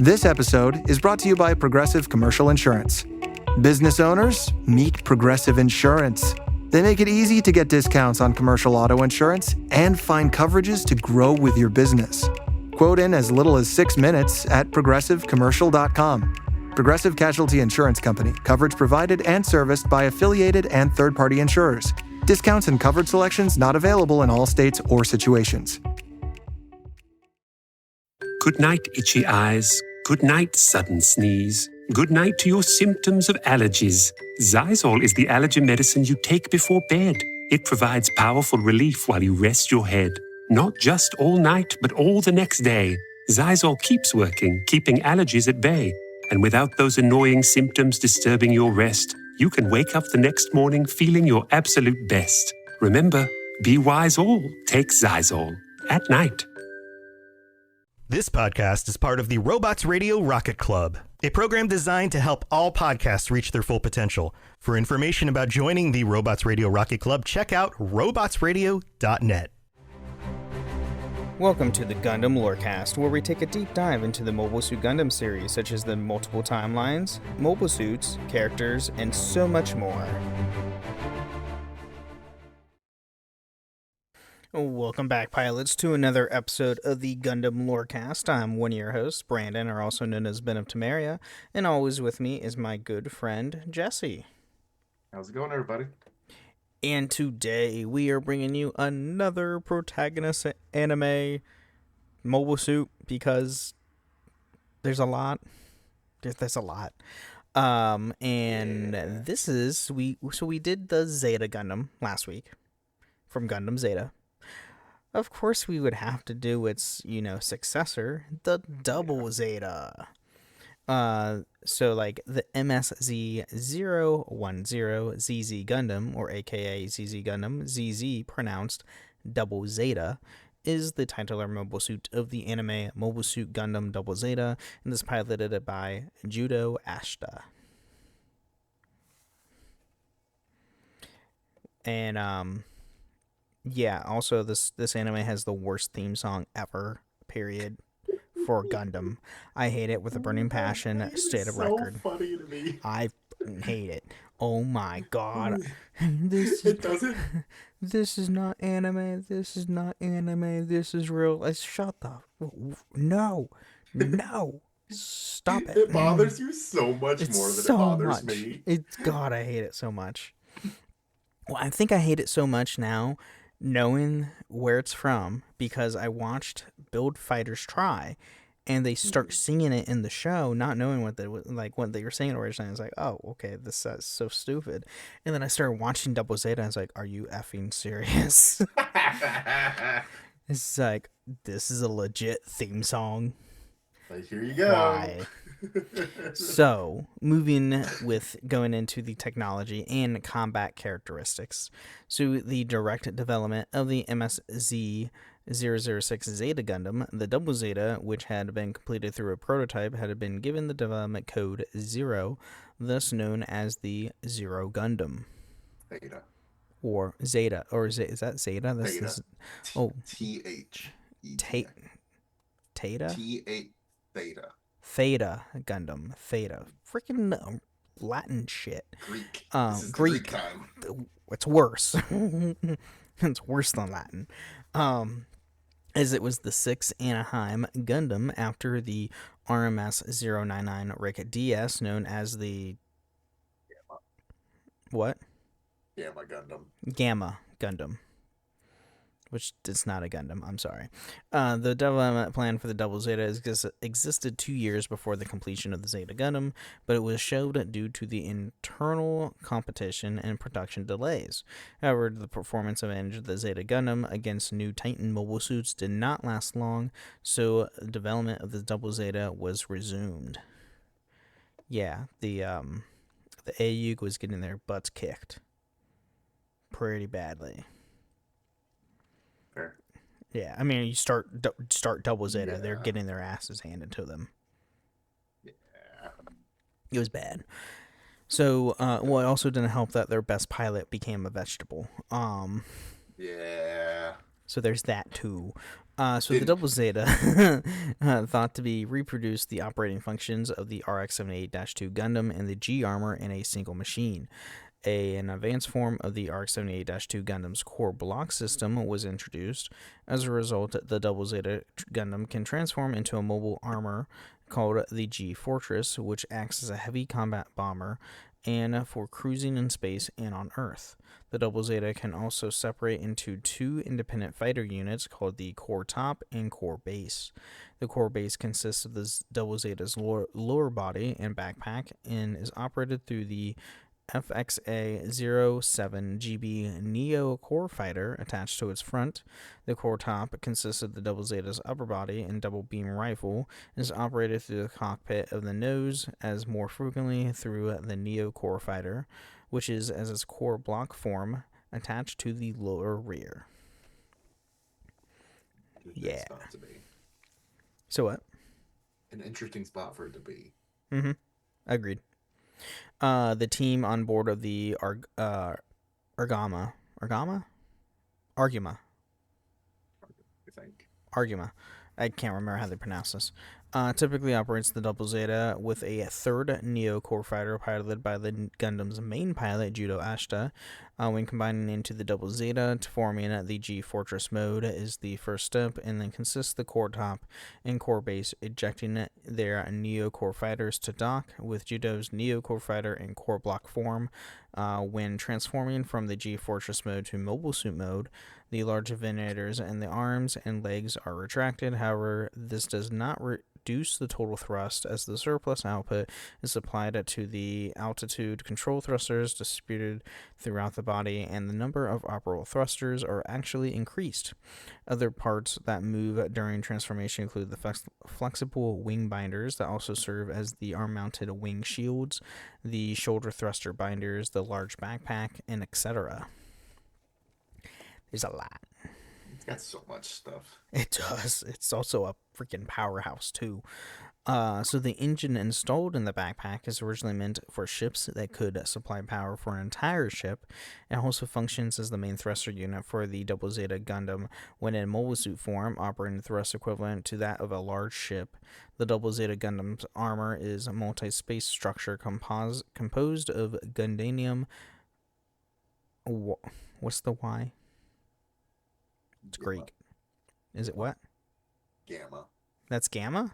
This episode is brought to you by Progressive Commercial Insurance. Business owners, meet Progressive Insurance. They make it easy to get discounts on commercial auto insurance and find coverages to grow with your business. Quote in as little as 6 minutes at progressivecommercial.com. Progressive Casualty Insurance Company. Coverage provided and serviced by affiliated and third-party insurers. Discounts and coverage selections not available in all states or situations. Good night, itchy eyes. Good night, sudden sneeze. Good night to your symptoms of allergies. Zysol is the allergy medicine you take before bed. It provides powerful relief while you rest your head. Not just all night, but all the next day. Zysol keeps working, keeping allergies at bay. And without those annoying symptoms disturbing your rest, you can wake up the next morning feeling your absolute best. Remember, be wise all. Take Zysol. At night. This podcast is part of the Robots Radio Rocket Club, a program designed to help all podcasts reach their full potential. For information about joining the Robots Radio Rocket Club, check out robotsradio.net. Welcome to the Gundam Lorecast, where we take a deep dive into the Mobile Suit Gundam series, such as the multiple timelines, mobile suits, characters, and so much more. Welcome back, pilots, to another episode of the Gundam Lorecast. I'm one of your hosts, Brandon, or also known as Ben of Temeria, and always with me is my good friend, Jesse. How's it going, everybody? And today we are bringing you another protagonist anime mobile suit, because there's a lot. There's a lot. This is, we did the Zeta Gundam last week from Gundam Zeta. Of course, we would have to do its, successor, the Double Zeta. So, like, the MSZ-010 ZZ Gundam, or aka ZZ Gundam, ZZ pronounced Double Zeta, is the titular mobile suit of the anime Mobile Suit Gundam Double Zeta, and is piloted by Judo Ashita. And, yeah, also this anime has the worst theme song ever, period, for Gundam. I hate it with a burning passion, state of record. So funny to me. I hate it. Oh my god. This is not anime. This is not anime. This is real. Shut the... No. Stop it. It bothers you so much more than it bothers me. God, I hate it so much. Well, I think I hate it so much now, knowing where it's from, because I watched Build Fighters Try, and they start singing it in the show, not knowing what they were saying originally. I was like, oh, okay, this is so stupid. And then I started watching Double Zeta, and I was like, are you effing serious? It's like, this is a legit theme song. Like, here you go. Why? So, going into the technology and combat characteristics. So, the direct development of the MSZ-006 Zeta Gundam, the Double Zeta, which had been completed through a prototype, had been given the development code 0, thus known as the Zero Gundam. Theta. Or Zeta. Or is that Zeta? Theta. T-H. Theta? T-8. Theta. Theta Gundam. Theta. Freaking Latin shit. Greek. Greek. Time. It's worse. It's worse than Latin. As it was the 6th Anaheim Gundam after the RMS 099 Rick DS, known as the... Gamma. What? Gamma Gundam. Gamma Gundam. Which is not a Gundam, I'm sorry. The development plan for the Double Zeta existed 2 years before the completion of the Zeta Gundam, but it was shelved due to the internal competition and production delays. However, the performance of the Zeta Gundam against new Titan mobile suits did not last long, so development of the Double Zeta was resumed. Yeah, the AU was getting their butts kicked pretty badly. Fair. Yeah, I mean, you start Double Zeta, they're getting their asses handed to them. Yeah. It was bad. So, it also didn't help that their best pilot became a vegetable. Yeah. So there's that too. So the Double Zeta thought to be reproduced the operating functions of the RX-78-2 Gundam and the G armor in a single machine. An advanced form of the RX-78-2 Gundam's core block system was introduced. As a result, the Double Zeta Gundam can transform into a mobile armor called the G Fortress, which acts as a heavy combat bomber and for cruising in space and on Earth. The Double Zeta can also separate into two independent fighter units called the Core Top and Core Base. The Core Base consists of the Double Zeta's lower body and backpack and is operated through the FXA-07GB Neo Core Fighter attached to its front. The Core Top consists of the Double Zeta's upper body and double beam rifle and is operated through the cockpit of the nose, as more frequently through the Neo Core Fighter, which is as its core block form attached to the lower rear. Yeah. Spot to be. So what? An interesting spot for it to be. Mm-hmm. Agreed. The team on board of the Arguma, I can't remember how they pronounce this, typically operates the Double Zeta with a third Neo Core Fighter piloted by the Gundam's main pilot, Judo Ashita. When combining into the Double Zeta to forming the G Fortress mode is the first step, and then consists the Core Top and Core Base ejecting their Neo Core Fighters to dock with Judo's Neo Core Fighter in core block form. When transforming from the G Fortress mode to Mobile Suit mode, the large ventilators and the arms and legs are retracted. However, this does not reduce the total thrust, as the surplus output is applied to the altitude control thrusters distributed throughout the body, and the number of operable thrusters are actually increased. Other parts that move during transformation include the flexible wing binders that also serve as the arm-mounted wing shields, the shoulder thruster binders, the large backpack, and etc. There's a lot. It's got so much stuff. It does. It's also a freaking powerhouse, too. So the engine installed in the backpack is originally meant for ships that could supply power for an entire ship. It also functions as the main thruster unit for the Double Zeta Gundam when in mobile suit form, operating thrust equivalent to that of a large ship. The Double Zeta Gundam's armor is a multi-space structure composed of Gundanium. What's the Y? It's Gamma. Greek. Is it what? Gamma. That's gamma?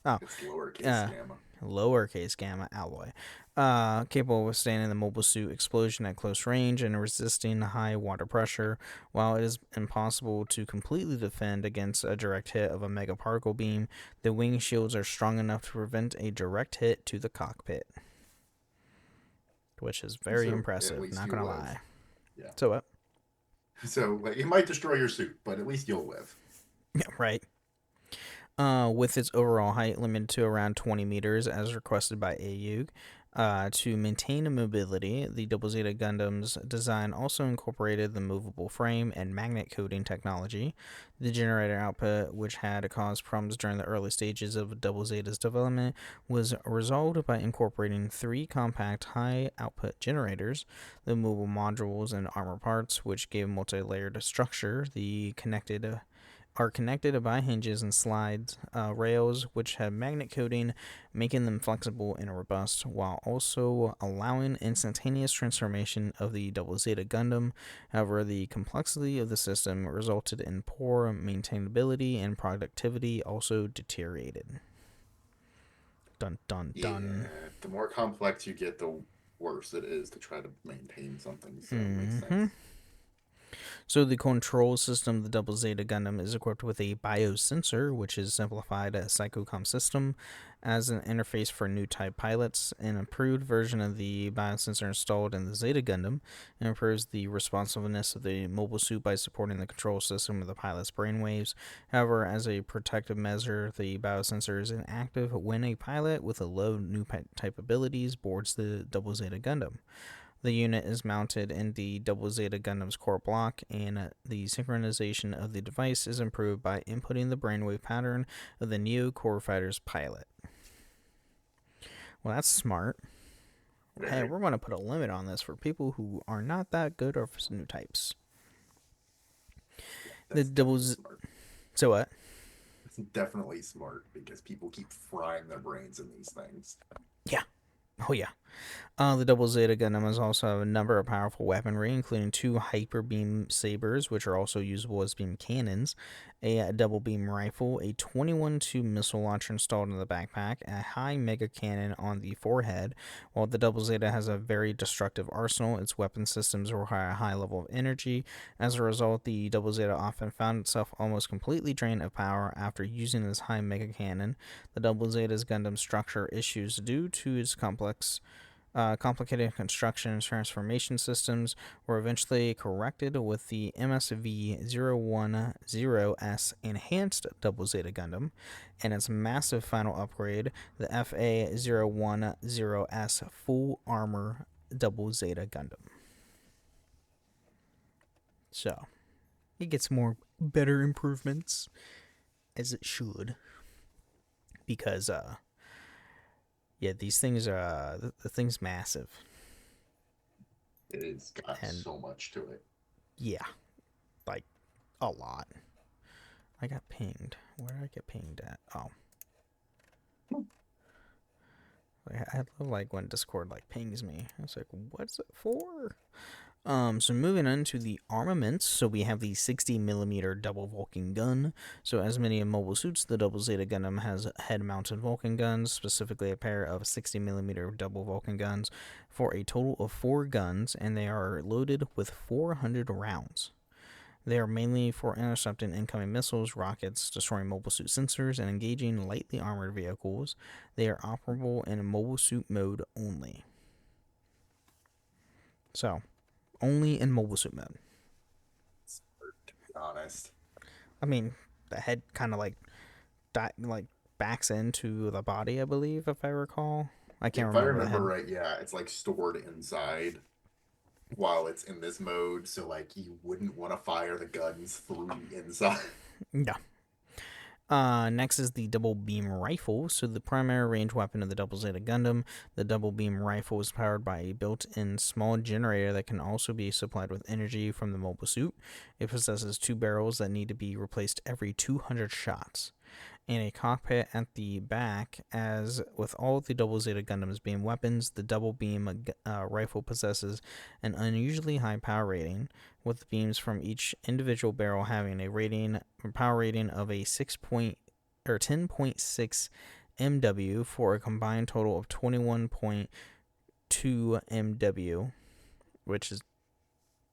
Oh. It's lowercase gamma. Lowercase gamma alloy. Capable of withstanding the mobile suit explosion at close range and resisting high water pressure. While it is impossible to completely defend against a direct hit of a megaparticle beam, the wing shields are strong enough to prevent a direct hit to the cockpit. Which is very impressive, not gonna lie. Yeah. So what? So it might destroy your suit, but at least you'll live. Yeah, right. With its overall height limited to around 20 meters as requested by AUG. To maintain mobility, the Double Zeta Gundam's design also incorporated the movable frame and magnet coating technology. The generator output, which had caused problems during the early stages of Double Zeta's development, was resolved by incorporating 3 compact high-output generators. The mobile modules and armor parts, which gave multi-layered structure, are connected by hinges and slides rails, which have magnet coating, making them flexible and robust, while also allowing instantaneous transformation of the Double Zeta Gundam. However, the complexity of the system resulted in poor maintainability, and productivity also deteriorated. Dun dun dun. Yeah, the more complex you get, the worse it is to try to maintain something. So it makes sense. So the control system of the Double Zeta Gundam is equipped with a biosensor, which is simplified a psychocom system, as an interface for new type pilots. An improved version of the biosensor installed in the Zeta Gundam improves the responsiveness of the mobile suit by supporting the control system of the pilot's brainwaves. However, as a protective measure, the biosensor is inactive when a pilot with a low new type abilities boards the Double Zeta Gundam. The unit is mounted in the Double Zeta Gundam's core block, and the synchronization of the device is improved by inputting the brainwave pattern of the Neo Core Fighter's pilot. Well, that's smart. Hey, we're going to put a limit on this for people who are not that good or for new types. The Double So what? It's definitely smart because people keep frying their brains in these things. Yeah. Oh yeah. The Double Zeta Gundam also have a number of powerful weaponry, including 2 hyper beam sabers, which are also usable as beam cannons, a double beam rifle, a 21-2 missile launcher installed in the backpack, a high mega cannon on the forehead. While the Double Zeta has a very destructive arsenal, its weapon systems require a high level of energy. As a result, the Double Zeta often found itself almost completely drained of power after using this high mega cannon. The Double Zeta's Gundam structure issues due to its complicated construction and transformation systems were eventually corrected with the MSV-010S Enhanced Double Zeta Gundam and its massive final upgrade, the FA-010S Full Armor Double Zeta Gundam. So, it gets better improvements, as it should, because yeah, these things are the thing's massive. It has got so much to it. Yeah, like a lot. I got pinged. Where did I get pinged at? Oh, I love like when Discord like pings me. I was like, what's it for? So moving on to the armaments. So we have the 60mm double Vulcan gun. So as many in mobile suits, the Double Zeta Gundam has head-mounted Vulcan guns, specifically a pair of 60mm double Vulcan guns for a total of 4 guns, and they are loaded with 400 rounds. They are mainly for intercepting incoming missiles, rockets, destroying mobile suit sensors, and engaging lightly armored vehicles. They are operable in mobile suit mode only. So, only in mobile suit mode. To be honest. I mean, the head kind of like backs into the body, I believe, if I recall. I can't remember. If I remember right, yeah, it's like stored inside while it's in this mode, so like you wouldn't want to fire the guns through the inside. Yeah. Next is the double beam rifle. So the primary range weapon of the Double Zeta Gundam, the double beam rifle is powered by a built-in small generator that can also be supplied with energy from the mobile suit. It possesses 2 barrels that need to be replaced every 200 shots, and a cockpit at the back. As with all the Double Zeta Gundam's beam weapons, the double beam rifle possesses an unusually high power rating, with the beams from each individual barrel having a power rating of a 10.6 MW for a combined total of 21.2 MW, which is,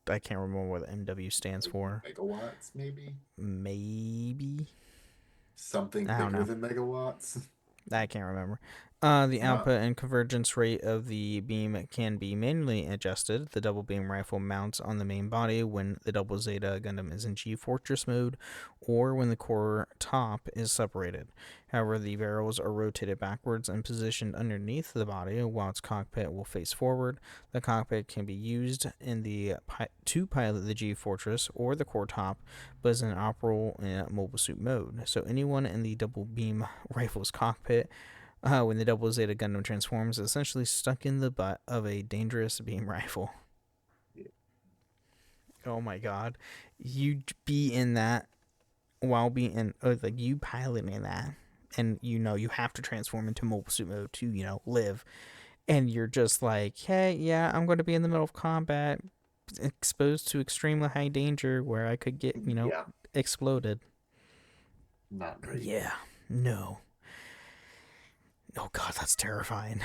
I can't remember what the MW stands for. Megawatts, maybe? Maybe. Something bigger than megawatts? I can't remember. The output and convergence rate of the beam can be manually adjusted. The double beam rifle mounts on the main body when the Double Zeta Gundam is in G-Fortress mode, or when the core top is separated. However, the barrels are rotated backwards and positioned underneath the body, while its cockpit will face forward. The cockpit can be used in to pilot the G-Fortress or the core top, but is inoperable in mobile suit mode. So anyone in the double beam rifle's cockpit, when the Double Zeta Gundam transforms, is essentially stuck in the butt of a dangerous beam rifle. Yeah. Oh my god. You'd be in that while being like you piloting that, and you have to transform into mobile suit mode to live, and you're just like, hey, yeah, I'm going to be in the middle of combat, exposed to extremely high danger where I could get exploded. Not great. Yeah, no. Oh god, that's terrifying.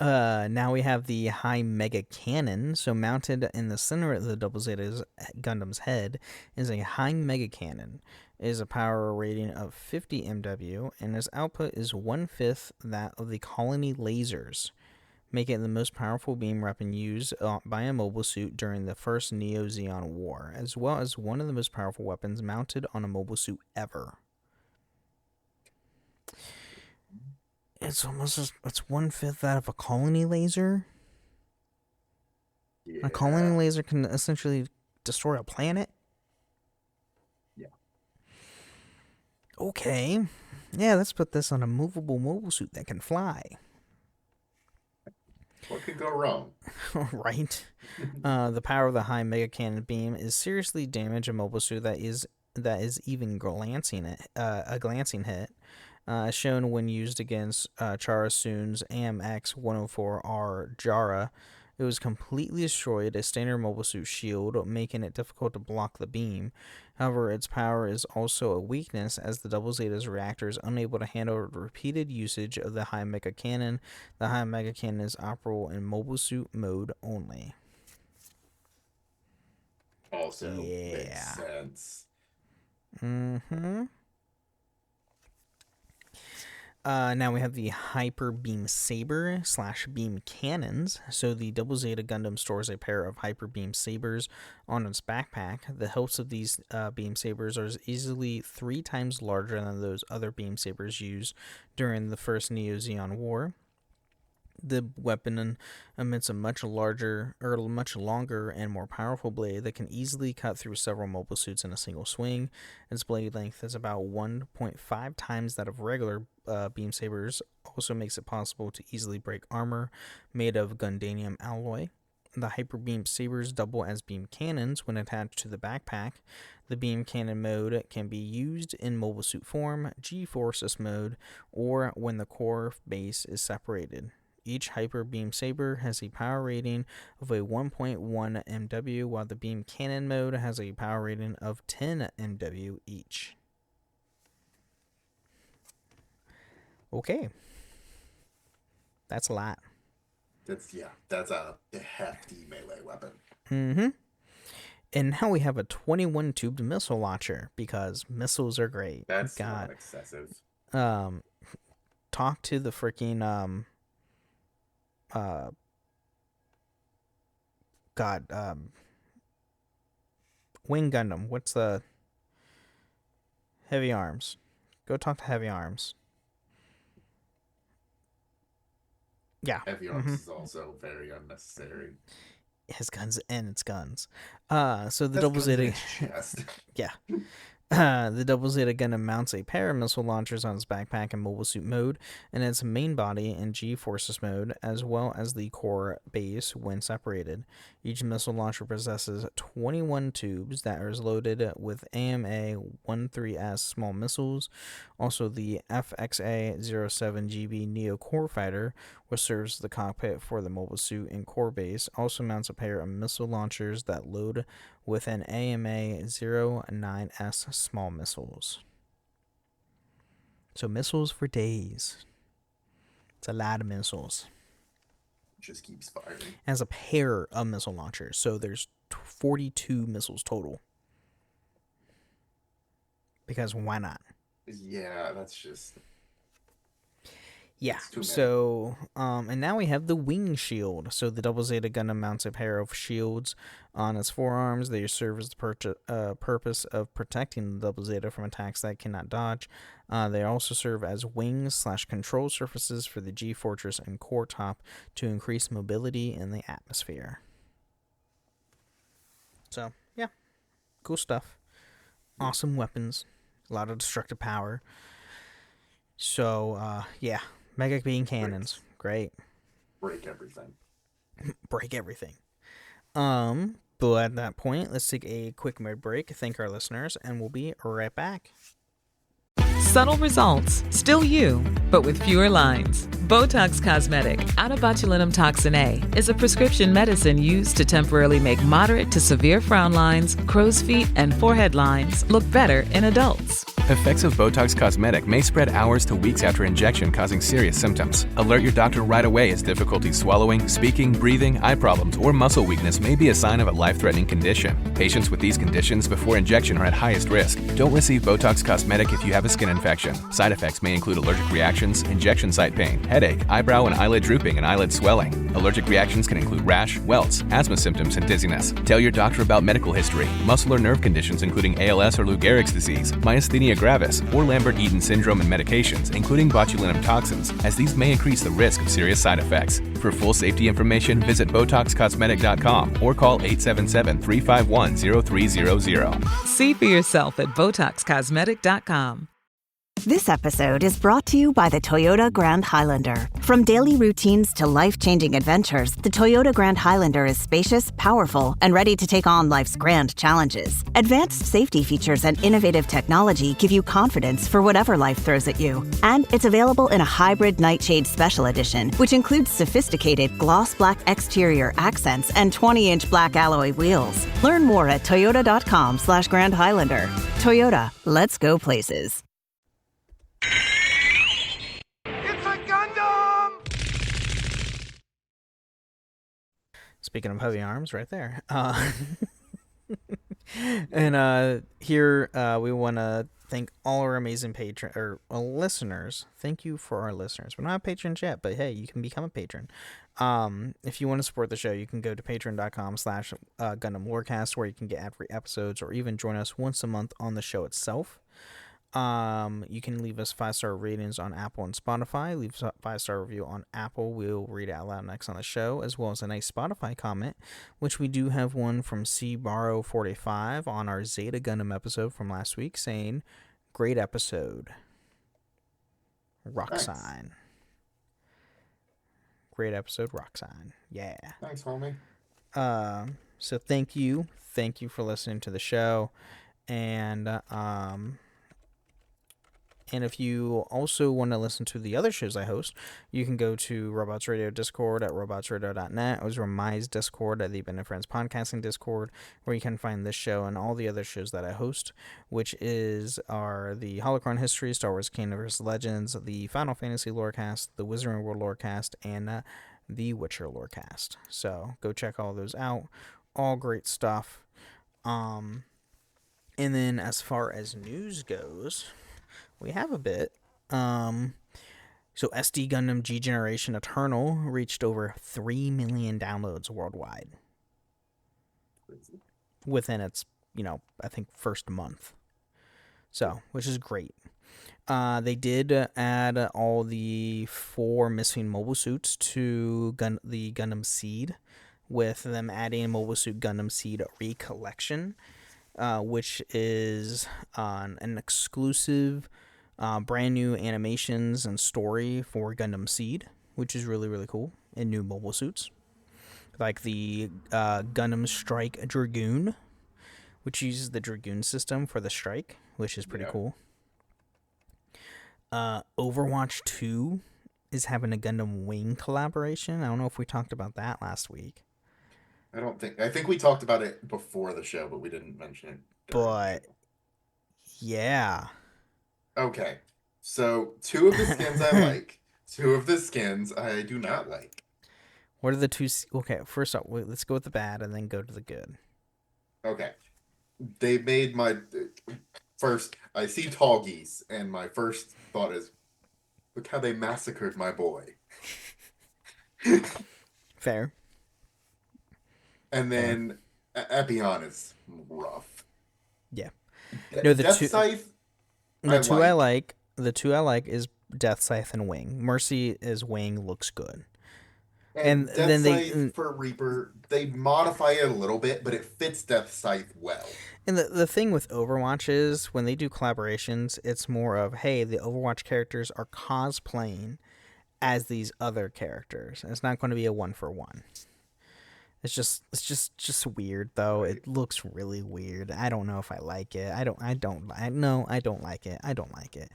Now we have the high mega cannon. So mounted in the center of the Double Zeta Gundam's head is a high mega cannon. It is a power rating of 50 MW, and its output is 1/5 that of the colony lasers, making it the most powerful beam weapon used by a mobile suit during the first Neo-Zeon War, as well as one of the most powerful weapons mounted on a mobile suit ever. It's 1/5 that of a colony laser. Yeah. A colony laser can essentially destroy a planet. Yeah. Okay. Yeah, let's put this on a movable mobile suit that can fly. What could go wrong? Right. The power of the high mega cannon beam is seriously damage a mobile suit that is that is even a glancing hit, shown when used against Chara Soon's AMX-104R Jara. It was completely destroyed a standard mobile suit shield, making it difficult to block the beam. However, its power is also a weakness, as the Double Zeta's reactor is unable to handle repeated usage of the high mega cannon. The high mega cannon is operable in mobile suit mode only. Also makes sense. Mm-hmm. Now we have the Hyper Beam Saber / Beam Cannons. So the Double Zeta Gundam stores a pair of Hyper Beam Sabers on its backpack. The hilts of these Beam Sabers are easily 3 times larger than those other Beam Sabers used during the first Neo-Zeon War. The weapon emits a much longer and more powerful blade that can easily cut through several mobile suits in a single swing. Its blade length is about 1.5 times that of regular beam sabers. Also makes it possible to easily break armor made of Gundanium alloy. The Hyper Beam Sabers double as beam cannons when attached to the backpack. The beam cannon mode can be used in mobile suit form, G-Forces mode, or when the core base is separated. Each Hyper Beam Saber has a power rating of a 1.1 MW, while the beam cannon mode has a power rating of 10 MW each. Okay. That's a lot. That's a hefty melee weapon. Mm-hmm. And now we have a 21-tubed missile launcher, because missiles are great. That's not excessive. Talk to the freaking Wing Gundam. What's the Heavy Arms? Go talk to Heavy Arms. Yeah. Heavy Arms is also very unnecessary. His guns and its guns. So the Double Zeta. Yeah. The Double Zeta Gundam mounts a pair of missile launchers on its backpack in mobile suit mode, and its main body in G-Forces mode, as well as the core base when separated. Each missile launcher possesses 21 tubes that are loaded with AMA-13S small missiles. Also, the FXA-07GB Neo Core Fighter, which serves the cockpit for the mobile suit and core base, also mounts a pair of missile launchers that load with an AMA-09S small missiles. So missiles for days. It's a lot of missiles. Just keeps firing. As a pair of missile launchers, so there's 42 missiles total. Because why not? Yeah, that's just... Yeah, so, and now we have the Wing Shield. So the Double Zeta Gundam mounts a pair of shields on its forearms. They serve as the purpose of protecting the Double Zeta from attacks that cannot dodge. They also serve as wings / control surfaces for the G-Fortress and core top to increase mobility in the atmosphere. So, yeah, cool stuff. Awesome weapons. A lot of destructive power. So, yeah. Mega beam cannons. Great. Break everything. Break everything. But at that point, let's take a quick mid break, thank our listeners, and we'll be right back. Subtle results, still you, but with fewer lines. Botox Cosmetic, out of botulinum toxin A, is a prescription medicine used to temporarily make moderate to severe frown lines, crow's feet, and forehead lines look better in adults. Effects of Botox Cosmetic may spread hours to weeks after injection, causing serious symptoms. Alert your doctor right away as difficulty swallowing, speaking, breathing, eye problems, or muscle weakness may be a sign of a life-threatening condition. Patients with these conditions before injection are at highest risk. Don't receive Botox Cosmetic if you have a skin infection. Side effects may include allergic reactions, injection site pain, headache, eyebrow and eyelid drooping, and eyelid swelling. Allergic reactions can include rash, welts, asthma symptoms, and dizziness. Tell your doctor about medical history, muscle or nerve conditions including ALS or Lou Gehrig's disease, myasthenia gravis, or Lambert-Eaton syndrome, and medications, including botulinum toxins, as these may increase the risk of serious side effects. For full safety information, visit BotoxCosmetic.com or call 877-351-0300. See for yourself at BotoxCosmetic.com. This episode is brought to you by the Toyota Grand Highlander. From daily routines to life-changing adventures, the Toyota Grand Highlander is spacious, powerful, and ready to take on life's grand challenges. Advanced safety features and innovative technology give you confidence for whatever life throws at you. And it's available in a hybrid Nightshade Special Edition, which includes sophisticated gloss black exterior accents and 20-inch black alloy wheels. Learn more at toyota.com/Grand Highlander. Toyota, let's go places. It's a Gundam! Speaking of heavy arms, right there. And here we want to thank all our amazing listeners. Thank you for our listeners. We're not a patron yet, but hey, you can become a patron. If you want to support the show, you can go to patreon.com/Gundam Lorecast, where you can get ad-free episodes or even join us once a month on the show itself. You can leave us 5-star ratings on Apple and Spotify. Leave us a 5-star review on Apple. We'll read it out loud next on the show, as well as a nice Spotify comment, which we do have one from CBarrow45 on our Zeta Gundam episode from last week, saying, "Great episode. Rock Thanks. sign. Great episode, rock sign. Yeah." Thanks, homie. So thank you for listening to the show, and if you also want to listen to the other shows I host, you can go to Robots Radio Discord at robotsradio.net, or Mai's Discord at the Ben and Friends Podcasting Discord, where you can find this show and all the other shows that I host, which are the Holocron History, Star Wars Kingdom vs. Legends, the Final Fantasy Lorecast, the Wizarding World Lorecast, and the Witcher Lorecast. So go check all those out. All great stuff. And then as far as news goes, we have a bit. So SD Gundam G Generation Eternal reached over 3 million downloads worldwide within its, I think first month. So, which is great. They did add all the 4 missing mobile suits to the Gundam Seed, with them adding Mobile Suit Gundam Seed Recollection, which is an exclusive brand new animations and story for Gundam Seed, which is really, really cool, and new mobile suits. Like the Gundam Strike Dragoon, which uses the Dragoon system for the strike, which is pretty cool. Overwatch 2 is having a Gundam Wing collaboration. I don't know if we talked about that last week. I think we talked about it before the show, but we didn't mention it. But yeah. Okay, so 2 of the skins I like, 2 of the skins I do not like. What are the 2? Okay, first off, let's go with the bad and then go to the good. Okay, they made my first. I see tall geese, and my first thought is, look how they massacred my boy. Fair. And then Epion is rough. Yeah. No, the Death 2. Scythe, The 2 I like. The 2 I like is Death Scythe and Wing. Mercy as Wing looks good. And And Death then Scythe for Reaper, they modify it a little bit, but it fits Death Scythe well. And the thing with Overwatch is when they do collaborations, it's more of, hey, the Overwatch characters are cosplaying as these other characters. And it's not going to be a 1-for-1. It's just weird though. Right. It looks really weird. I don't know if I like it. I don't like it. I don't like it.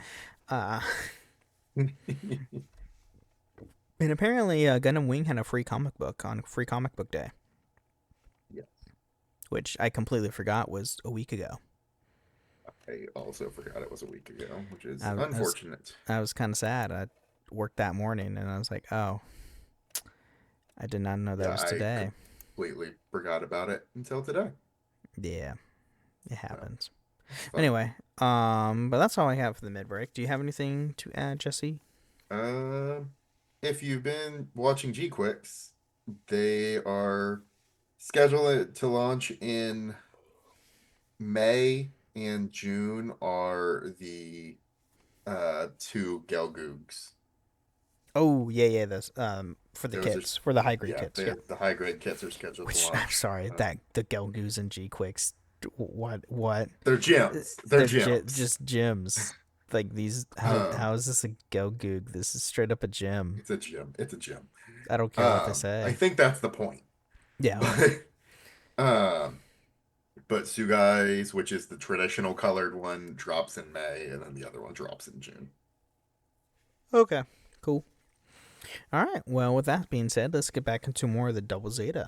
And apparently Gundam Wing had a free comic book on Free Comic Book Day. Yes. Which I completely forgot was a week ago. I also forgot it was a week ago, which is unfortunate. I was kind of sad. I worked that morning and I was like, oh, I did not know that was today. Completely forgot about it until today. Yeah, it happens. Anyway, but that's all I have for the mid-break. Do you have anything to add, Jesse? If you've been watching G-Quicks, they are scheduled to launch in May, and June are the 2 Gelgoogs. Oh, yeah, those for the kits, for the high grade kits. Yeah, the high grade kits are scheduled to launch. I'm sorry, that the Gelgoos and G Quicks. What? They're gems. They're gems. Just gems. Like these, how is this a go goog? This is straight up a gym. It's a gym. It's a gym. I don't care what they I say. think that's the point. Yeah. But Sugai's, which is the traditional colored one, drops in May, and then the other one drops in June. Okay. Cool. All right. Well, with that being said, let's get back into more of the Double Zeta.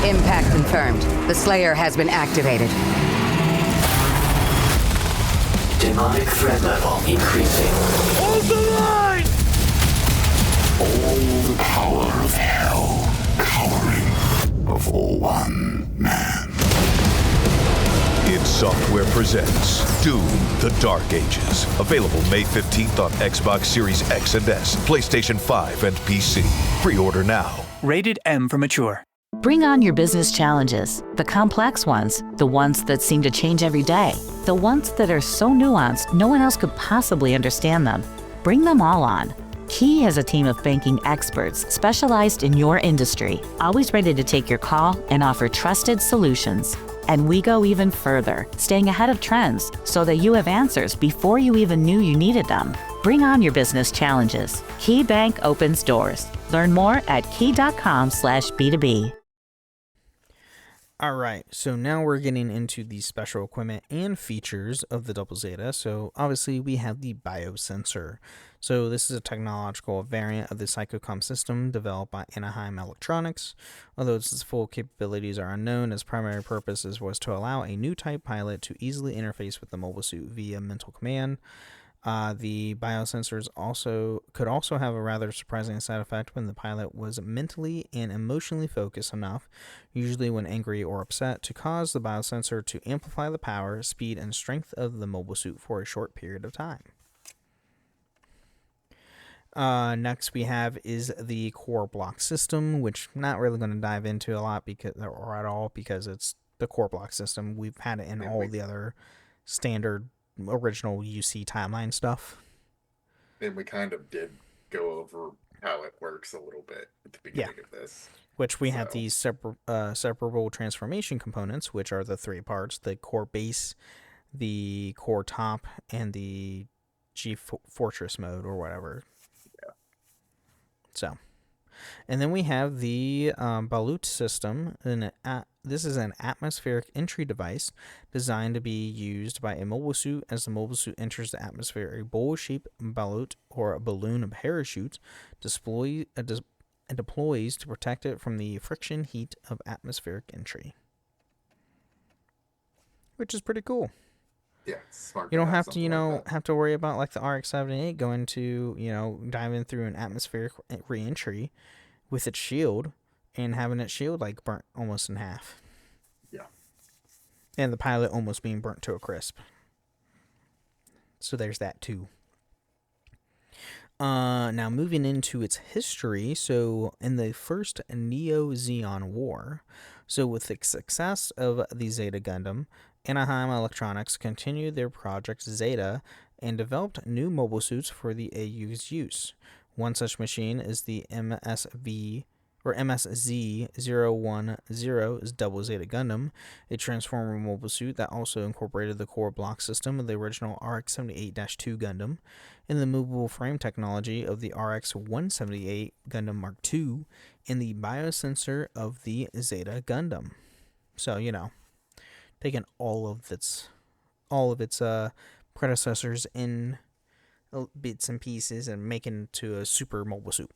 Impact confirmed. The Slayer has been activated. Demonic threat level increasing. Hold the line! All the power of hell cowering before one man. id Software presents Doom: The Dark Ages. Available May 15th on Xbox Series X and S, PlayStation 5, and PC. Pre-order now. Rated M for mature. Bring on your business challenges, the complex ones, the ones that seem to change every day, the ones that are so nuanced no one else could possibly understand them. Bring them all on. Key has a team of banking experts specialized in your industry, always ready to take your call and offer trusted solutions. And we go even further, staying ahead of trends so that you have answers before you even knew you needed them. Bring on your business challenges. Key Bank opens doors. Learn more at key.com/B2B. All right, so now we're getting into the special equipment and features of the Double Zeta. So obviously we have the biosensor. So this is a technological variant of the Psychocom system developed by Anaheim Electronics. Although its full capabilities are unknown, its primary purpose was to allow a new type pilot to easily interface with the mobile suit via mental command. The biosensors could also have a rather surprising side effect when the pilot was mentally and emotionally focused enough, usually when angry or upset, to cause the biosensor to amplify the power, speed, and strength of the mobile suit for a short period of time. Next we have is the core block system, which I'm not really going to dive into a lot or at all because it's the core block system. We've had it in all the other standard original UC timeline stuff. And we kind of did go over how it works a little bit at the beginning of this. Which we have these separable transformation components, which are the three parts: the core base, the core top, and the Fortress mode or whatever. Yeah. So, and then we have the Balut system, and this is an atmospheric entry device designed to be used by a mobile suit. As the mobile suit enters the atmosphere, a bowl-shaped balut or a balloon parachute deploys to protect it from the friction heat of atmospheric entry, which is pretty cool. Yeah, smart. You don't have to, have to worry about like the RX-78 going to, diving through an atmospheric re-entry with its shield and having its shield like burnt almost in half. Yeah. And the pilot almost being burnt to a crisp. So there's that too. Now moving into its history. So in the first Neo-Zeon War, so with the success of the Zeta Gundam, Anaheim Electronics continued their project Zeta and developed new mobile suits for the AU's use. One such machine is the MSZ-010's Double Zeta Gundam, a transformer mobile suit that also incorporated the core block system of the original RX-78-2 Gundam and the movable frame technology of the RX-178 Gundam Mark II and the biosensor of the Zeta Gundam. So, taking all of its predecessors in bits and pieces and making it to a super mobile suit.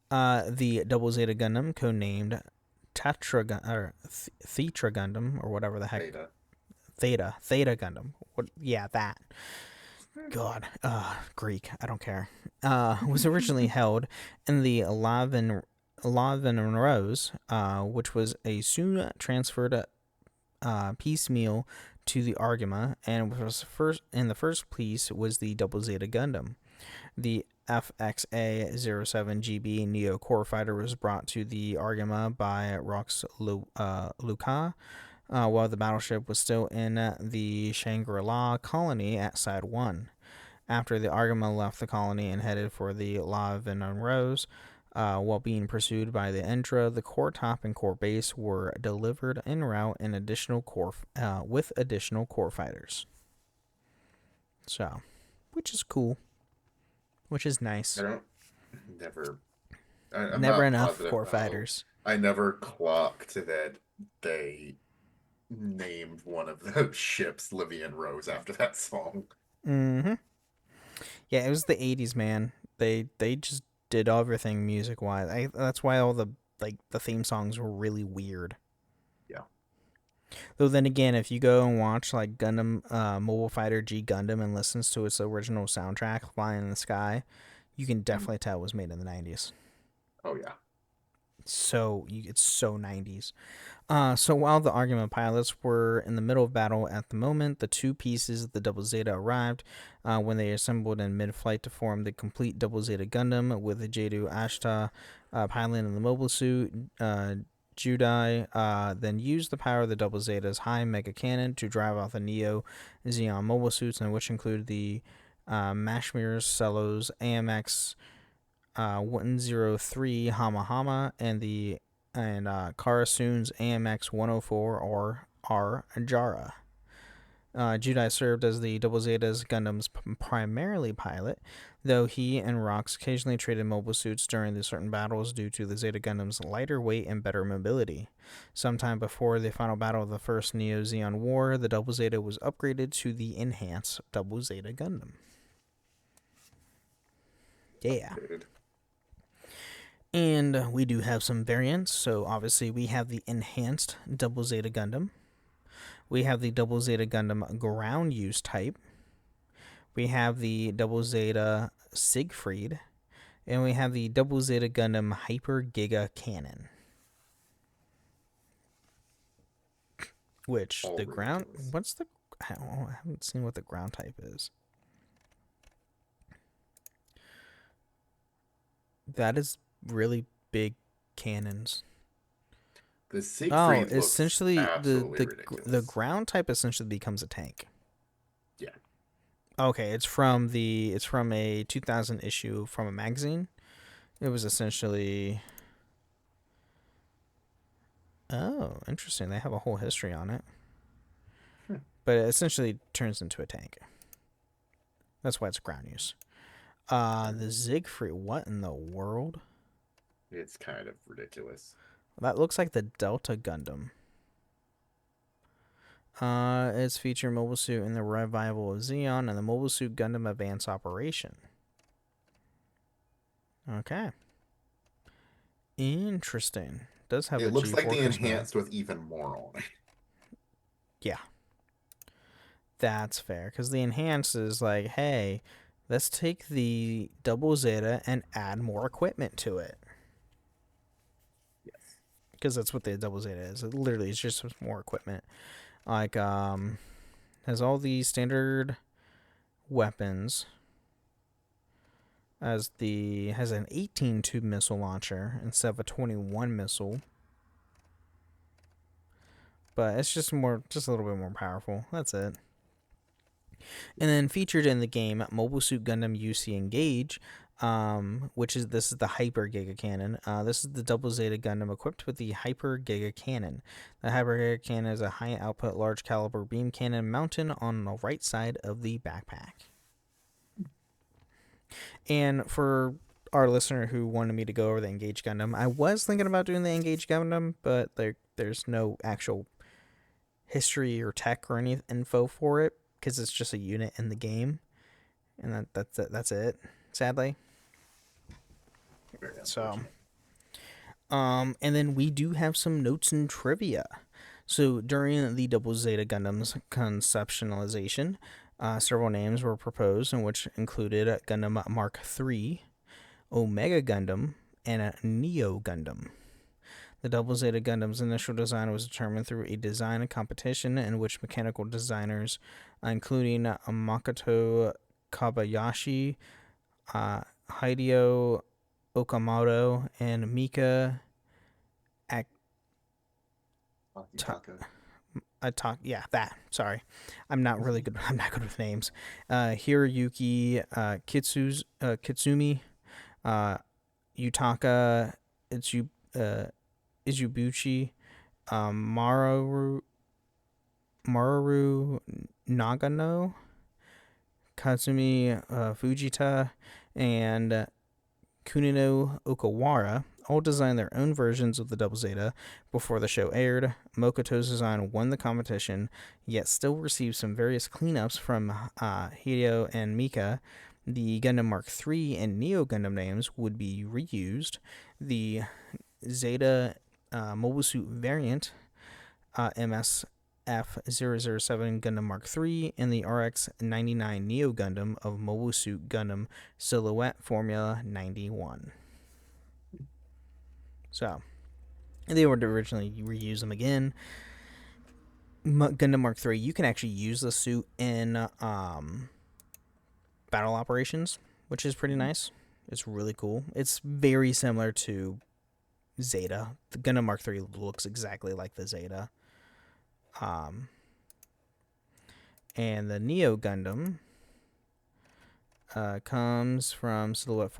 The Double Zeta Gundam, codenamed Theta Gundam, or whatever the heck. Theta Gundam. That. God, Greek. I don't care. Was originally held in the Laven Rose, which was a soon transferred piecemeal to the Argama, and the first piece was the Double Zeta Gundam. The FXA-07GB Neo Core Fighter was brought to the Argama by Rox Luca, while the battleship was still in the Shangri-La colony at Side 1. after the Argama left the colony and headed for the La Venon Rose. While being pursued by the Endra, the core top and core base were delivered en route in with additional core fighters. So, which is cool. Which is nice. I'm Never not enough positive core how fighters. I never clocked that they named one of the ships Livian Rose after that song. Mm-hmm. Yeah, it was the 80s, man. They just did everything music-wise. That's why all the theme songs were really weird. Yeah. Though then again, if you go and watch like Gundam Mobile Fighter G Gundam and listens to its original soundtrack, Flying in the Sky, you can definitely tell it was made in the 90s. Oh, yeah. It's so 90s. So while the Argama pilots were in the middle of battle at the moment, the two pieces of the Double Zeta arrived when they assembled in mid-flight to form the complete Double Zeta Gundam, with the Jadu Ashta piloting the mobile suit. Judai then used the power of the Double Zeta's high mega cannon to drive off the Neo Zeon mobile suits, and which included the Mashmir's Cello's AMX 103 Hama Hama and Karasun's AMX 104 or R Jara. Judai served as the Double Zeta's Gundam's primarily pilot, though he and Rox occasionally traded mobile suits during the certain battles due to the Zeta Gundam's lighter weight and better mobility. Sometime before the final battle of the first Neo-Zeon War, the Double Zeta was upgraded to the enhanced Double Zeta Gundam. Yeah. And we do have some variants. So obviously we have the enhanced Double Zeta Gundam. We have the Double Zeta Gundam ground use type. We have the Double Zeta Siegfried. And we have the Double Zeta Gundam Hyper Giga Cannon. Which all the ground... ridiculous. What's the... I haven't seen what the ground type is. That is really big cannons. The Siegfried looks essentially absolutely ridiculous. the ground type essentially becomes a tank. Yeah. Okay, it's from a 2000 issue from a magazine. It was essentially... Oh, interesting. They have a whole history on it. But it essentially turns into a tank. That's why it's ground use. The Siegfried, what in the world? It's kind of ridiculous. That looks like the Delta Gundam. It's featured mobile suit in the revival of Zeon and the Mobile Suit Gundam Advance Operation. Okay. Interesting. Does have it a looks like the G-Fortress enhanced with even more on it. Yeah. That's fair. Because the enhanced is like, hey, let's take the Double Zeta and add more equipment to it. Yes. Because that's what the Double Zeta is. It literally is just more equipment. Like, has all the standard weapons. Has an 18 tube missile launcher instead of a 21 missile. But it's just a little bit more powerful. That's it. And then featured in the game, Mobile Suit Gundam UC Engage, this is the Hyper Giga Cannon. This is the Double Zeta Gundam equipped with the Hyper Giga Cannon. The Hyper Giga Cannon is a high output, large caliber beam cannon mounted on the right side of the backpack. And for our listener who wanted me to go over the Engage Gundam, I was thinking about doing the Engage Gundam, but there's no actual history or tech or any info for it because it's just a unit in the game, and that's it. Sadly. So, and then we do have some notes and trivia. So during the Double Zeta Gundam's conceptualization, several names were proposed, in which included Gundam Mark III, Omega Gundam, and Neo Gundam. The Double Zeta Gundam's initial design was determined through a design competition in which mechanical designers, including Makoto Kobayashi, Hideo Okamoto, Sorry, I'm not really good. I'm not good with names. Hiroyuki Kitsumi, Yutaka Izubuchi, Maru Nagano, Kazumi Fujita, and Kunino Okawara all designed their own versions of the Double Zeta before the show aired. Mokoto's design won the competition, yet still received some various cleanups from Hideo and Mika. The Gundam Mark III and Neo Gundam names would be reused. The Zeta mobile suit variant, MSF-007 Gundam Mark III, and the RX-99 Neo Gundam of Mobile Suit Gundam Silhouette Formula 91. So, they would originally reuse them again. Gundam Mark III, you can actually use the suit in battle operations, which is pretty nice. It's really cool. It's very similar to Zeta. The Gundam Mark III looks exactly like the Zeta. And the Neo Gundam comes from Silhouette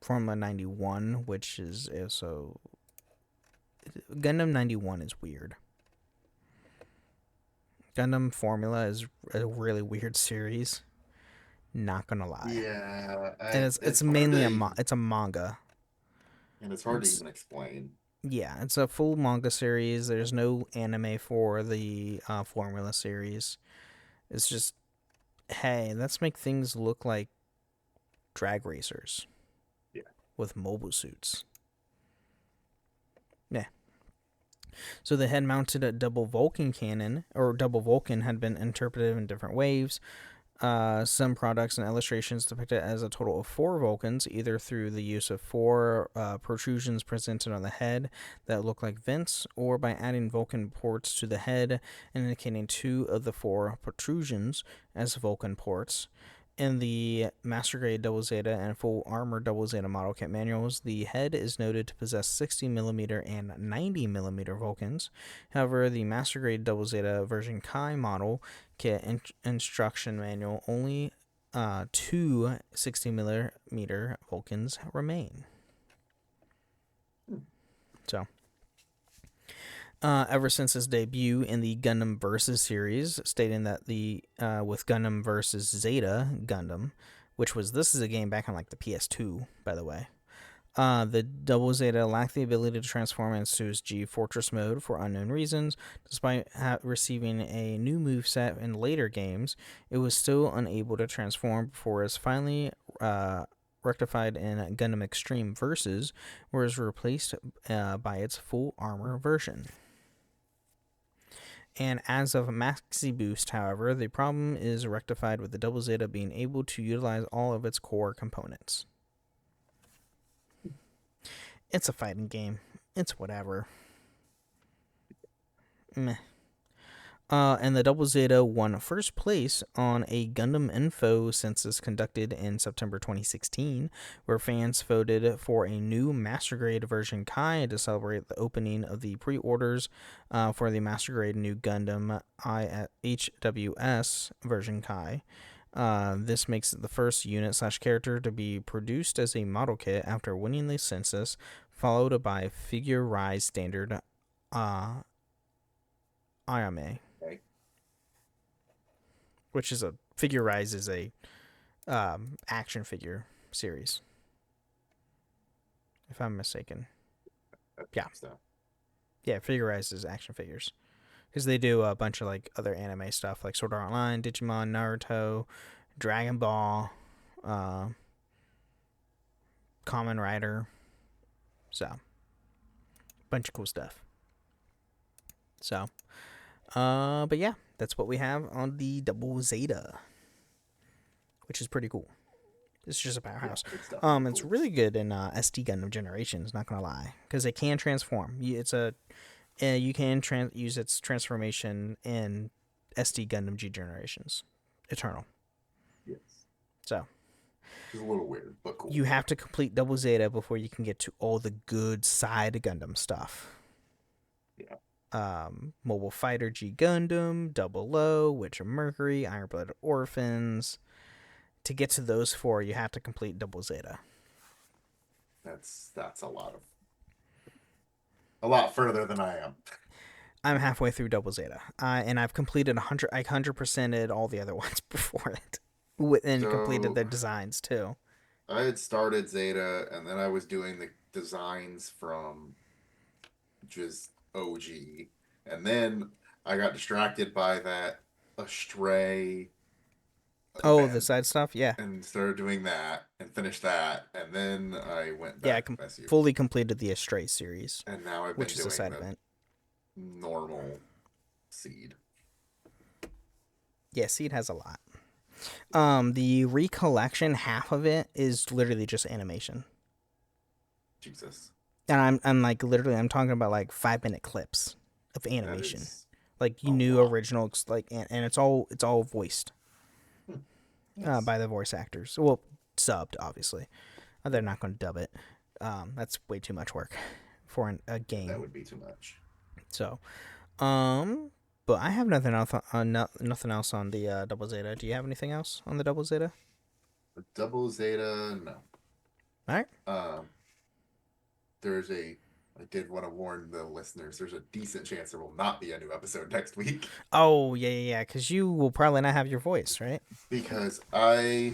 Formula 91, which is also... Gundam 91 is weird. Gundam Formula is a really weird series. Not gonna lie. Yeah, and it's mainly it's a manga, and it's hard to even explain. Yeah, it's a full manga series. There's no anime for the Formula series. It's just, hey, let's make things look like drag racers. Yeah. With mobile suits. Yeah. So the head-mounted double Vulcan cannon, or double Vulcan, had been interpreted in different ways. Some products and illustrations depict it as a total of 4 Vulcans, either through the use of 4 protrusions presented on the head that look like vents, or by adding Vulcan ports to the head and indicating 2 of the 4 protrusions as Vulcan ports. In the Master Grade Double Zeta and Full Armor Double Zeta model kit manuals, the head is noted to possess 60mm and 90mm Vulcans. However, the Master Grade Double Zeta version Kai model kit instruction manual, only 2 60mm Vulcans remain. So, ever since its debut in the Gundam Versus series, stating that with Gundam Versus Zeta Gundam, this is a game back on like the PS2, by the way. The Double Zeta lacked the ability to transform into its G Fortress mode for unknown reasons. Despite receiving a new moveset in later games, it was still unable to transform before it was finally rectified in Gundam Extreme Versus, where it was replaced by its full armor version. And as of Maxi Boost, however, the problem is rectified with the Double Zeta being able to utilize all of its core components. It's a fighting game. It's whatever. Meh. And the Double Zeta won first place on a Gundam Info census conducted in September 2016, where fans voted for a new Master Grade version Kai to celebrate the opening of the pre-orders for the Master Grade New Gundam HWS version Kai. This makes it the first unit/character to be produced as a model kit after winning the census, followed by Figure Rise Standard Ayame. Which is Figure Rise is a action figure series, if I'm mistaken. Yeah. Yeah, Figure Rise is action figures. Because they do a bunch of like other anime stuff like Sword Art Online, Digimon, Naruto, Dragon Ball, Kamen Rider. So, bunch of cool stuff. So, but yeah, that's what we have on the Double Zeta, which is pretty cool. It's just a powerhouse. It's really good in SD Gundam Generations, not gonna lie, because it can transform. You can use its transformation in SD Gundam G Generations, Eternal. Yes. So. It's a little weird, but cool. You have to complete Double Zeta before you can get to all the good side Gundam stuff. Yeah. Mobile Fighter G Gundam, Double O, Witch of Mercury, Iron-Blooded Orphans. To get to those 4, you have to complete Double Zeta. That's a lot further than I am. I'm halfway through Double Zeta, and I've completed 100%ed all the other ones before it, and completed their designs too. I had started Zeta, and then I was doing the designs from just OG, and then I got distracted by that Astray. Oh, the side stuff, yeah. And started doing that, and finished that, and then I went back. Yeah, I fully completed the Astray series, and now I've been which is doing a side the event. Normal Seed. Yeah, Seed has a lot. The recollection, half of it is literally just animation. Jesus. And I'm like literally I'm talking about like 5-minute clips of animation, like new originals, like and it's all voiced by the voice actors. Well, subbed obviously. They're not going to dub it. That's way too much work for a game. That would be too much. So, but I have nothing else on the Double Zeta. Do you have anything else on the Double Zeta? The Double Zeta, no. All right. I did want to warn the listeners, there's a decent chance there will not be a new episode next week. Oh, yeah, because you will probably not have your voice, right? Because the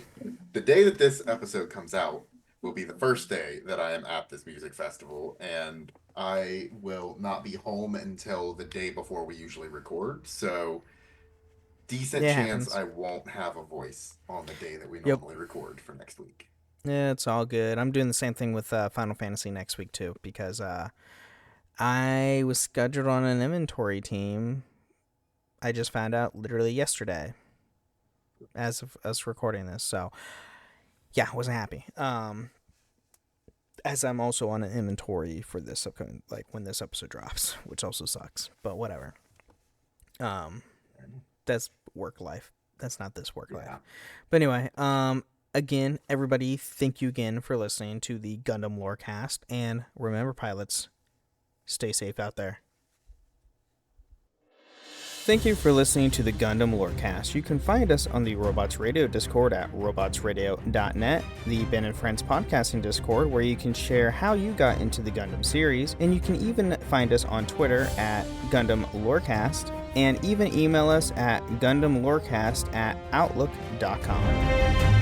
day that this episode comes out will be the first day that I am at this music festival, and I will not be home until the day before we usually record, so decent chance I won't have a voice on the day that we normally record for next week. Yeah, it's all good. I'm doing the same thing with Final Fantasy next week too, because I was scheduled on an inventory team. I just found out literally yesterday, as of us recording this. So, yeah, I wasn't happy. As I'm also on an inventory for this upcoming, like when this episode drops, which also sucks. But whatever. That's work life. That's not this work life. But anyway, again, everybody, thank you again for listening to the Gundam Lorecast. And remember, pilots, stay safe out there. Thank you for listening to the Gundam Lorecast. You can find us on the Robots Radio Discord at robotsradio.net, the Ben and Friends podcasting Discord, where you can share how you got into the Gundam series, and you can even find us on Twitter at Gundam Lorecast, and even email us at gundamlorecast@outlook.com.